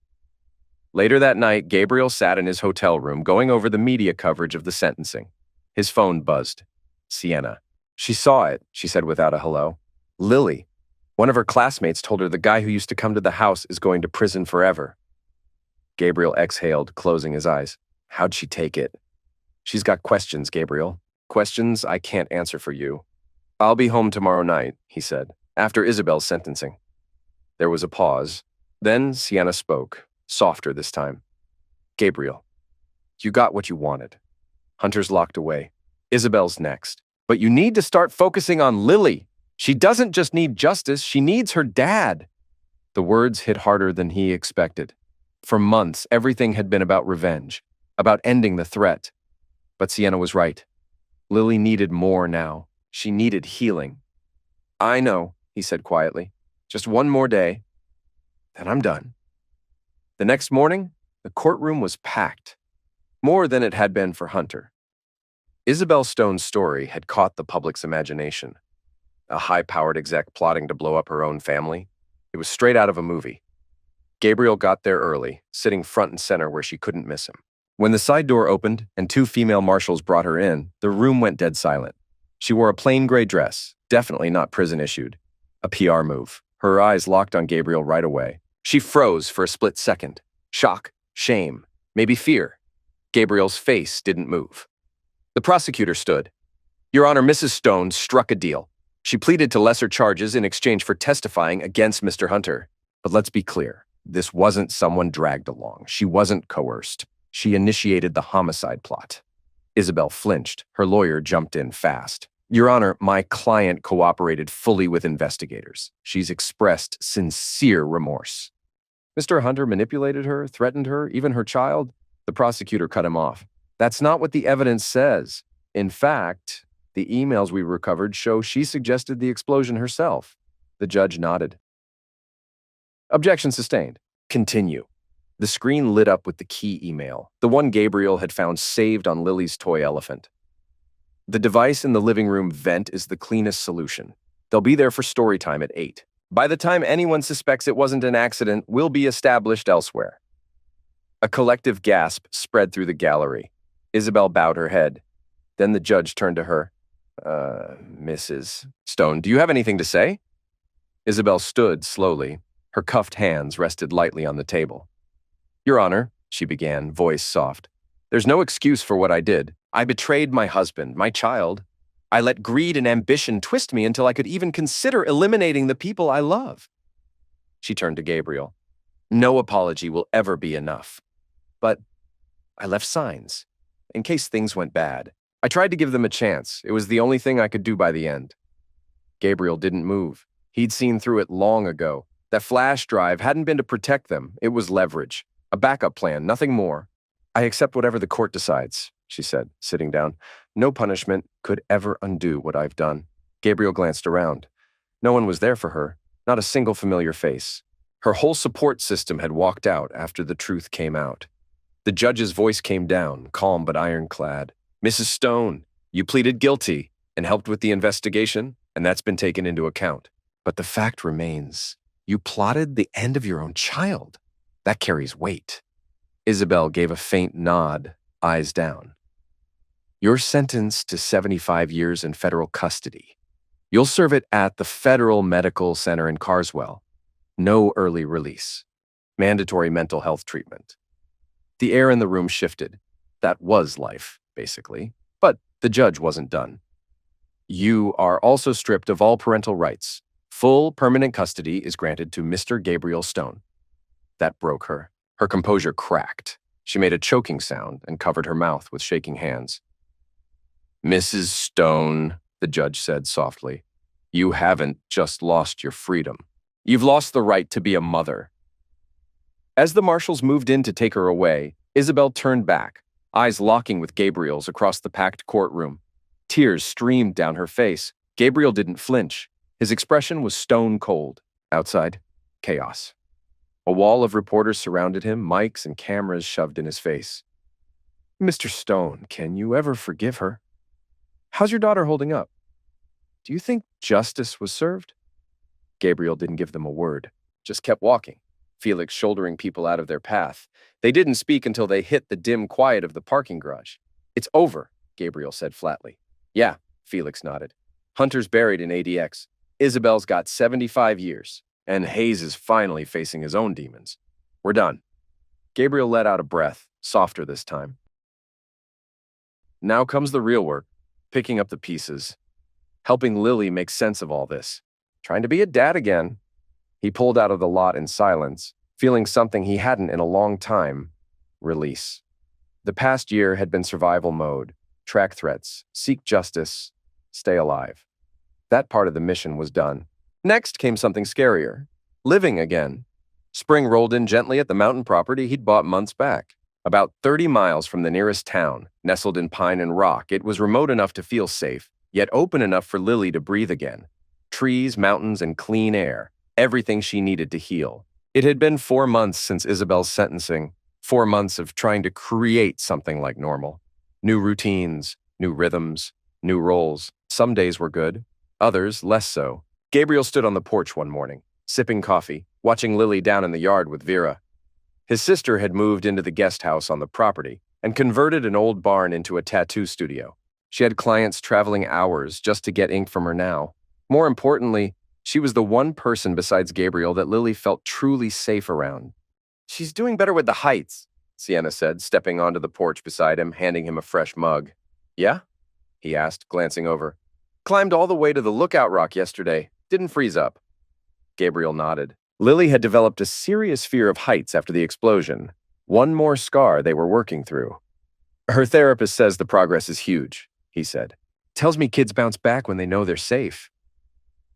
Speaker 2: Later that night, Gabriel sat in his hotel room going over the media coverage of the sentencing. His phone buzzed. Sienna. She saw it, she said without a hello. Lily. One of her classmates told her the guy who used to come to the house is going to prison forever. Gabriel exhaled, closing his eyes. How'd she take it? She's got questions, Gabriel. Questions I can't answer for you. I'll be home tomorrow night, he said, after Isabel's sentencing. There was a pause. Then Sienna spoke, softer this time. Gabriel, you got what you wanted. Hunter's locked away. Isabel's next. But you need to start focusing on Lily. She doesn't just need justice, she needs her dad. The words hit harder than he expected. For months, everything had been about revenge, about ending the threat. But Sienna was right. Lily needed more now. She needed healing. I know, he said quietly. Just one more day, then I'm done. The next morning, the courtroom was packed. More than it had been for Hunter. Isabel Stone's story had caught the public's imagination. A high-powered exec plotting to blow up her own family. It was straight out of a movie. Gabriel got there early, sitting front and center where she couldn't miss him. When the side door opened and two female marshals brought her in, the room went dead silent. She wore a plain gray dress, definitely not prison-issued. A PR move. Her eyes locked on Gabriel right away. She froze for a split second. Shock, shame, maybe fear. Gabriel's face didn't move. The prosecutor stood. Your Honor, Mrs. Stone struck a deal. She pleaded to lesser charges in exchange for testifying against Mr. Hunter. But let's be clear. This wasn't someone dragged along. She wasn't coerced. She initiated the homicide plot. Isabel flinched. Her lawyer jumped in fast. Your Honor, my client cooperated fully with investigators. She's expressed sincere remorse. Mr. Hunter manipulated her, threatened her, even her child? The prosecutor cut him off. That's not what the evidence says. In fact, the emails we recovered show she suggested the explosion herself. The judge nodded. Objection sustained. Continue. The screen lit up with the key email, the one Gabriel had found saved on Lily's toy elephant. The device in the living room vent is the cleanest solution. They'll be there for story time at 8. By the time anyone suspects it wasn't an accident, we'll be established elsewhere. A collective gasp spread through the gallery. Isabel bowed her head. Then the judge turned to her. Mrs. Stone, do you have anything to say? Isabel stood slowly. Her cuffed hands rested lightly on the table. Your Honor, she began, voice soft. There's no excuse for what I did. I betrayed my husband, my child. I let greed and ambition twist me until I could even consider eliminating the people I love. She turned to Gabriel. No apology will ever be enough. But I left signs, in case things went bad. I tried to give them a chance. It was the only thing I could do by the end. Gabriel didn't move. He'd seen through it long ago. That flash drive hadn't been to protect them. It was leverage. A backup plan, nothing more. I accept whatever the court decides, she said, sitting down. No punishment could ever undo what I've done. Gabriel glanced around. No one was there for her, not a single familiar face. Her whole support system had walked out after the truth came out. The judge's voice came down, calm but ironclad. Mrs. Stone, you pleaded guilty and helped with the investigation, and that's been taken into account. But the fact remains, you plotted the end of your own child. That carries weight. Isabel gave a faint nod, eyes down. You're sentenced to 75 years in federal custody. You'll serve it at the Federal Medical Center in Carswell. No early release. Mandatory mental health treatment. The air in the room shifted. That was life, basically. But the judge wasn't done. You are also stripped of all parental rights. Full permanent custody is granted to Mr. Gabriel Stone. That broke her. Her composure cracked. She made a choking sound and covered her mouth with shaking hands. Mrs. Stone, the judge said softly, you haven't just lost your freedom. You've lost the right to be a mother. As the marshals moved in to take her away, Isabel turned back, eyes locking with Gabriel's across the packed courtroom. Tears streamed down her face. Gabriel didn't flinch. His expression was stone cold. Outside, chaos. A wall of reporters surrounded him, mics and cameras shoved in his face. Mr. Stone, can you ever forgive her? How's your daughter holding up? Do you think justice was served? Gabriel didn't give them a word, just kept walking, Felix shouldering people out of their path. They didn't speak until they hit the dim quiet of the parking garage. It's over, Gabriel said flatly. Yeah, Felix nodded. Hunter's buried in ADX. Isabel's got 75 years, and Hayes is finally facing his own demons. We're done. Gabriel let out a breath, softer this time. Now comes the real work, picking up the pieces, helping Lily make sense of all this, trying to be a dad again. He pulled out of the lot in silence, feeling something he hadn't in a long time: release. The past year had been survival mode, track threats, seek justice, stay alive. That part of the mission was done. Next came something scarier: living again. Spring rolled in gently at the mountain property he'd bought months back. About 30 miles from the nearest town, nestled in pine and rock, it was remote enough to feel safe, yet open enough for Lily to breathe again. Trees, mountains, and clean air, everything she needed to heal. It had been 4 months since Isabel's sentencing, 4 months of trying to create something like normal. New routines, new rhythms, new roles. Some days were good, others less so. Gabriel stood on the porch one morning, sipping coffee, watching Lily down in the yard with Vera. His sister had moved into the guest house on the property and converted an old barn into a tattoo studio. She had clients traveling hours just to get ink from her now. More importantly, she was the one person besides Gabriel that Lily felt truly safe around. "She's doing better with the heights," Sienna said, stepping onto the porch beside him, handing him a fresh mug. "Yeah?" he asked, glancing over. "Climbed all the way to the lookout rock yesterday. Didn't freeze up." Gabriel nodded. Lily had developed a serious fear of heights after the explosion. One more scar they were working through. "Her therapist says the progress is huge," he said. "Tells me kids bounce back when they know they're safe."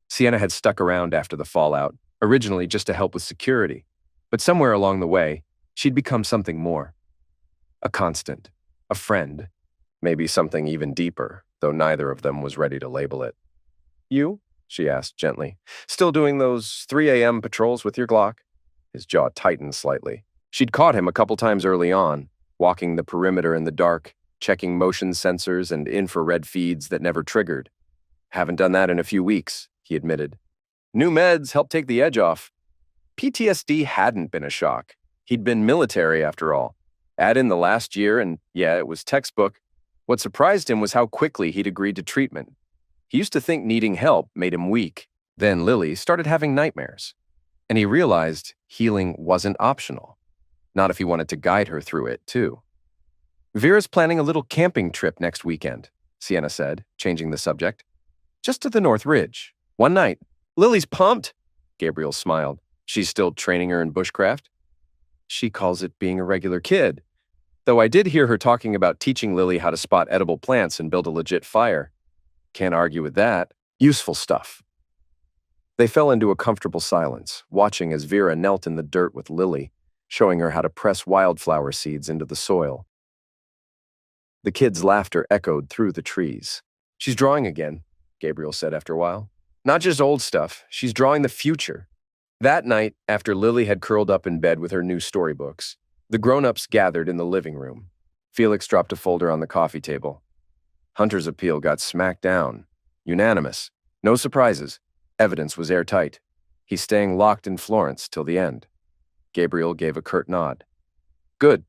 Speaker 2: Sienna had stuck around after the fallout, originally just to help with security. But somewhere along the way, she'd become something more. A constant, a friend, maybe something even deeper, though neither of them was ready to label it. "You?" she asked gently. "Still doing those 3 a.m. patrols with your Glock?" His jaw tightened slightly. She'd caught him a couple times early on, walking the perimeter in the dark, checking motion sensors and infrared feeds that never triggered. "Haven't done that in a few weeks," he admitted. "New meds helped take the edge off." PTSD hadn't been a shock. He'd been military after all. Add in the last year and, yeah, it was textbook. What surprised him was how quickly he'd agreed to treatment. He used to think needing help made him weak. Then Lily started having nightmares. And he realized healing wasn't optional. Not if he wanted to guide her through it, too. "Vera's planning a little camping trip next weekend," Sienna said, changing the subject. "Just to the North Ridge. One night." "Lily's pumped," Gabriel smiled. "She's still training her in bushcraft?" "She calls it being a regular kid. Though I did hear her talking about teaching Lily how to spot edible plants and build a legit fire. Can't argue with that. Useful stuff." They fell into a comfortable silence, watching as Vera knelt in the dirt with Lily, showing her how to press wildflower seeds into the soil. The kids' laughter echoed through the trees. "She's drawing again," Gabriel said after a while. "Not just old stuff, she's drawing the future." That night, after Lily had curled up in bed with her new storybooks, the grown-ups gathered in the living room. Felix dropped a folder on the coffee table. Hunter's appeal got smacked down. Unanimous. No surprises. Evidence was airtight. He's staying locked in Florence till the end. Gabriel gave a curt nod. "Good.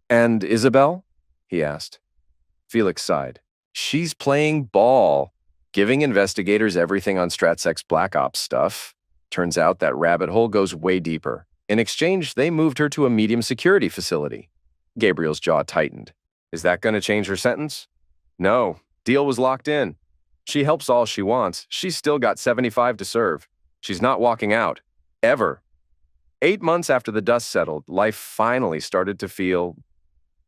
Speaker 2: And Isabel?" he asked. Felix sighed. "She's playing ball, giving investigators everything on StratSec's Black Ops stuff. Turns out that rabbit hole goes way deeper. In exchange, they moved her to a medium security facility." Gabriel's jaw tightened. "Is that going to change her sentence?" "No. Deal was locked in. She helps all she wants. She's still got 75 to serve. She's not walking out. Ever." 8 months after the dust settled, life finally started to feel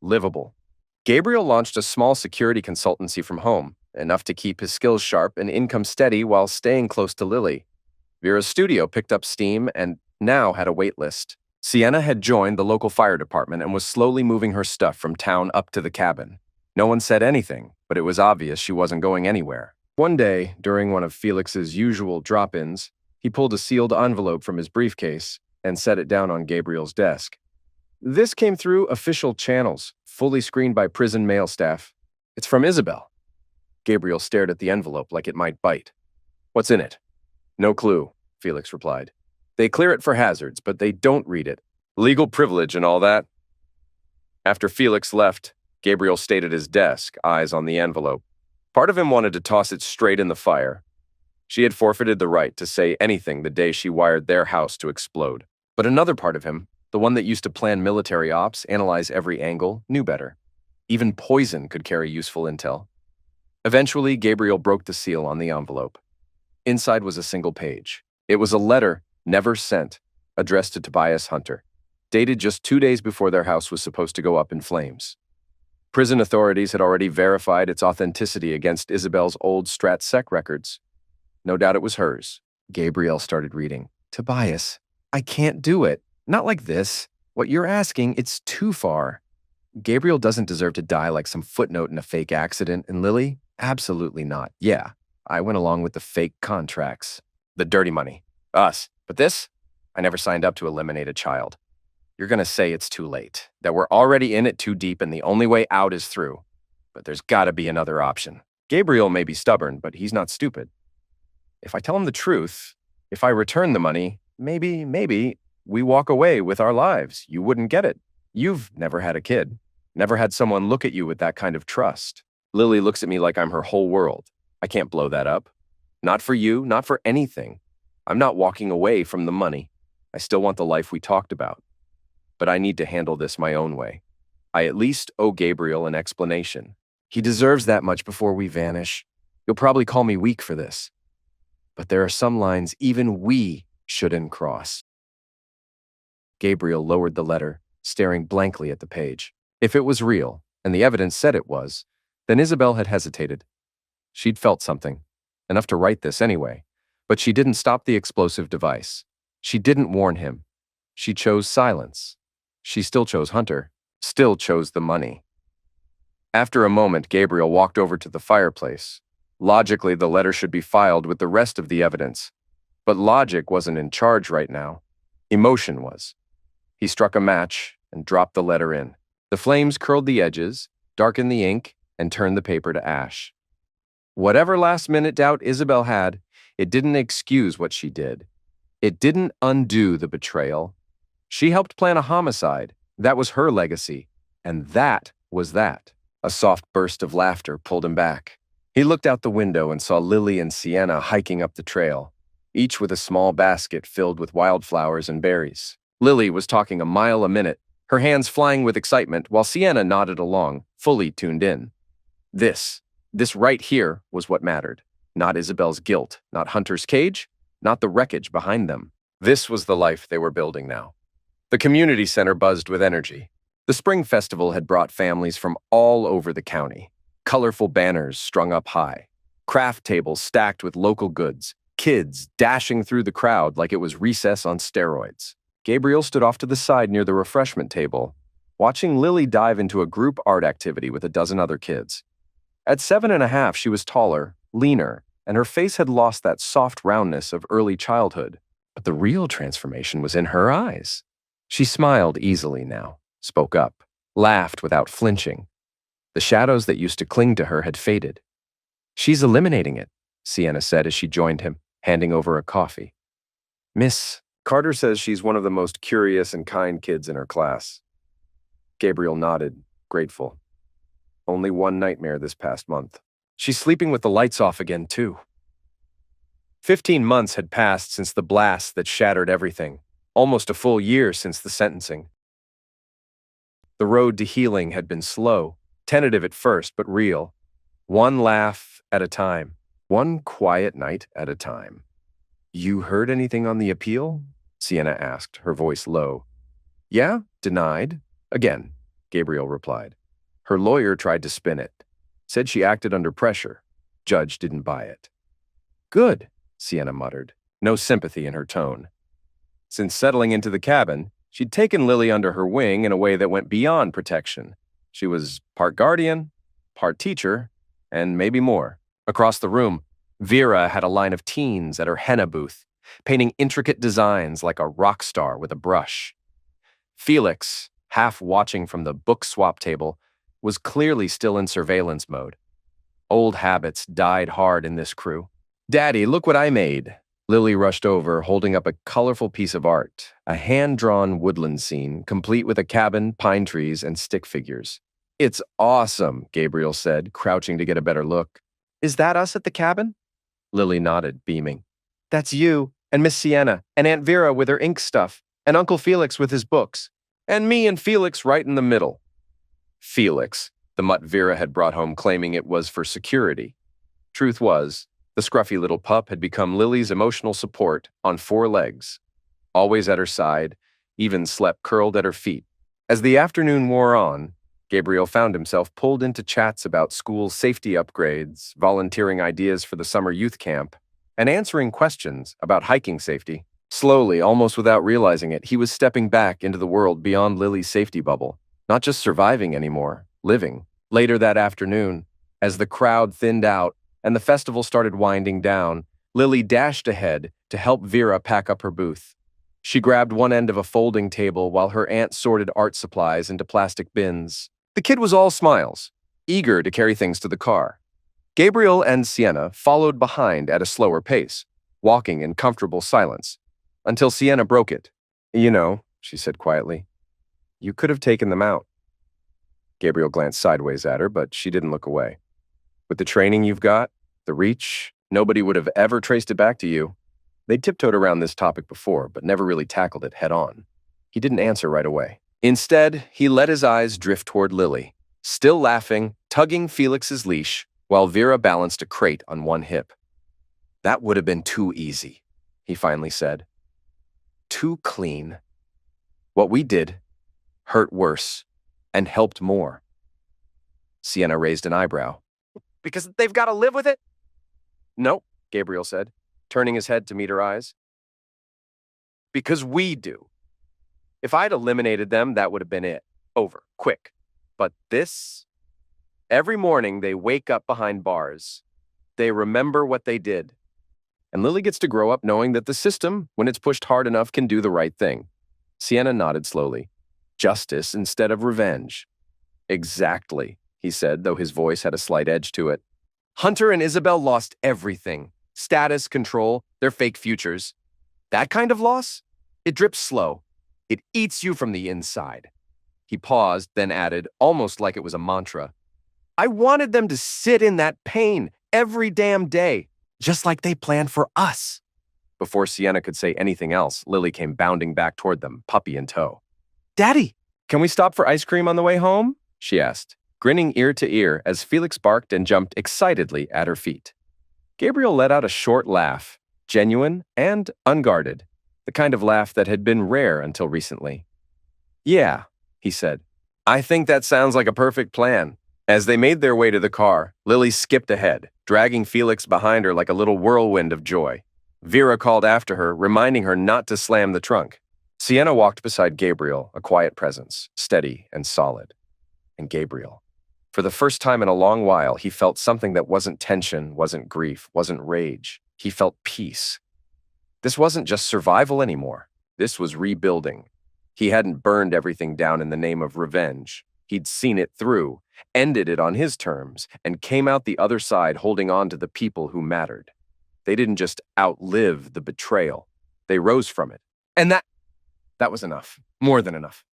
Speaker 2: livable. Gabriel launched a small security consultancy from home, enough to keep his skills sharp and income steady while staying close to Lily. Vera's studio picked up steam and now had a wait list. Sienna had joined the local fire department and was slowly moving her stuff from town up to the cabin. No one said anything, but it was obvious she wasn't going anywhere. One day, during one of Felix's usual drop-ins, he pulled a sealed envelope from his briefcase and set it down on Gabriel's desk. "This came through official channels, fully screened by prison mail staff. It's from Isabel." Gabriel stared at the envelope like it might bite. "What's in it?" "No clue," Felix replied. "They clear it for hazards, but they don't read it. Legal privilege and all that." After Felix left, Gabriel stayed at his desk, eyes on the envelope. Part of him wanted to toss it straight in the fire. She had forfeited the right to say anything the day she wired their house to explode. But another part of him, the one that used to plan military ops, analyze every angle, knew better. Even poison could carry useful intel. Eventually, Gabriel broke the seal on the envelope. Inside was a single page. It was a letter, never sent, addressed to Tobias Hunter, dated just 2 days before their house was supposed to go up in flames. Prison authorities had already verified its authenticity against Isabel's old StratSec records. No doubt it was hers. Gabriel started reading. Tobias, I can't do it. Not like this. What you're asking, it's too far. Gabriel doesn't deserve to die like some footnote in a fake accident, and Lily? Absolutely not. Yeah, I went along with the fake contracts. The dirty money. Us. But this? I never signed up to eliminate a child. You're gonna say it's too late, that we're already in it too deep and the only way out is through. But there's gotta be another option. Gabriel may be stubborn, but he's not stupid. If I tell him the truth, if I return the money, maybe, we walk away with our lives. You wouldn't get it. You've never had a kid. Never had someone look at you with that kind of trust. Lily looks at me like I'm her whole world. I can't blow that up. Not for you, not for anything. I'm not walking away from the money. I still want the life we talked about. But I need to handle this my own way. I at least owe Gabriel an explanation. He deserves that much before we vanish. You'll probably call me weak for this. But there are some lines even we shouldn't cross. Gabriel lowered the letter, staring blankly at the page. If it was real, and the evidence said it was, then Isabel had hesitated. She'd felt something, enough to write this anyway, but she didn't stop the explosive device. She didn't warn him. She chose silence. She still chose Hunter, still chose the money. After a moment, Gabriel walked over to the fireplace. Logically, the letter should be filed with the rest of the evidence. But logic wasn't in charge right now. Emotion was. He struck a match and dropped the letter in. The flames curled the edges, darkened the ink, and turned the paper to ash. Whatever last-minute doubt Isabel had, it didn't excuse what she did. It didn't undo the betrayal. She helped plan a homicide. That was her legacy. And that was that. A soft burst of laughter pulled him back. He looked out the window and saw Lily and Sienna hiking up the trail, each with a small basket filled with wildflowers and berries. Lily was talking a mile a minute, her hands flying with excitement, while Sienna nodded along, fully tuned in. This right here was what mattered. Not Isabel's guilt, not Hunter's cage, not the wreckage behind them. This was the life they were building now. The community center buzzed with energy. The spring festival had brought families from all over the county. Colorful banners strung up high. Craft tables stacked with local goods. Kids dashing through the crowd like it was recess on steroids. Gabriel stood off to the side near the refreshment table, watching Lily dive into a group art activity with a dozen other kids. At 7.5, she was taller, leaner, and her face had lost that soft roundness of early childhood. But the real transformation was in her eyes. She smiled easily now, spoke up, laughed without flinching. The shadows that used to cling to her had faded. She's eliminating it, Sienna said as she joined him, handing over a coffee. Miss Carter says she's one of the most curious and kind kids in her class. Gabriel nodded, grateful. Only one nightmare this past month. She's sleeping with the lights off again, too. 15 months had passed since the blast that shattered everything, almost a full year since the sentencing. The road to healing had been slow, tentative at first, but real. One laugh at a time, one quiet night at a time. You heard anything on the appeal? Sienna asked, her voice low. Yeah, denied. Again, Gabriel replied. Her lawyer tried to spin it. Said she acted under pressure. Judge didn't buy it. Good, Sienna muttered, no sympathy in her tone. Since settling into the cabin, she'd taken Lily under her wing in a way that went beyond protection. She was part guardian, part teacher, and maybe more. Across the room, Vera had a line of teens at her henna booth, painting intricate designs like a rock star with a brush. Felix, half watching from the book swap table, was clearly still in surveillance mode. Old habits died hard in this crew. Daddy, look what I made. Lily rushed over, holding up a colorful piece of art, a hand-drawn woodland scene, complete with a cabin, pine trees, and stick figures. It's awesome, Gabriel said, crouching to get a better look. Is that us at the cabin? Lily nodded, beaming. That's you, and Miss Sienna, and Aunt Vera with her ink stuff, and Uncle Felix with his books, and me and Felix right in the middle. Felix. the mutt Vera had brought home claiming it was for security. Truth was, the scruffy little pup had become Lily's emotional support on 4 legs, always at her side, even slept curled at her feet. As the afternoon wore on, Gabriel found himself pulled into chats about school safety upgrades, volunteering ideas for the summer youth camp, and answering questions about hiking safety. Slowly, almost without realizing it, he was stepping back into the world beyond Lily's safety bubble, not just surviving anymore, living. Later that afternoon, as the crowd thinned out and the festival started winding down, Lily dashed ahead to help Vera pack up her booth. She grabbed one end of a folding table while her aunt sorted art supplies into plastic bins. The kid was all smiles, eager to carry things to the car. Gabriel and Sienna followed behind at a slower pace, walking in comfortable silence, until Sienna broke it. "You know," she said quietly, "you could have taken them out." Gabriel glanced sideways at her, but she didn't look away. "With the training you've got, the reach, nobody would have ever traced it back to you." They'd tiptoed around this topic before, but never really tackled it head-on. He didn't answer right away. Instead, he let his eyes drift toward Lily, still laughing, tugging Felix's leash, while Vera balanced a crate on one hip. "That would have been too easy," he finally said. "Too clean. What we did hurt worse and helped more." Sienna raised an eyebrow. "Because they've got to live with it?" "No," Gabriel said, turning his head to meet her eyes. "Because we do. If I'd eliminated them, that would have been it. Over. Quick. But this? Every morning they wake up behind bars. They remember what they did. And Lily gets to grow up knowing that the system, when it's pushed hard enough, can do the right thing." Sienna nodded slowly. "Justice instead of revenge." "Exactly," he said, though his voice had a slight edge to it. "Hunter and Isabel lost everything. Status, control, their fake futures. That kind of loss? It drips slow. It eats you from the inside." He paused, then added, almost like it was a mantra, "I wanted them to sit in that pain every damn day, just like they planned for us." Before Sienna could say anything else, Lily came bounding back toward them, puppy in tow. "Daddy, can we stop for ice cream on the way home?" she asked, grinning ear to ear as Felix barked and jumped excitedly at her feet. Gabriel let out a short laugh, genuine and unguarded, the kind of laugh that had been rare until recently. "Yeah," he said. "I think that sounds like a perfect plan." As they made their way to the car, Lily skipped ahead, dragging Felix behind her like a little whirlwind of joy. Vera called after her, reminding her not to slam the trunk. Sienna walked beside Gabriel, a quiet presence, steady and solid. And Gabriel, for the first time in a long while, he felt something that wasn't tension, wasn't grief, wasn't rage. He felt peace. This wasn't just survival anymore. This was rebuilding. He hadn't burned everything down in the name of revenge. He'd seen it through, ended it on his terms, and came out the other side holding on to the people who mattered. They didn't just outlive the betrayal. They rose from it. And that was enough. More than enough.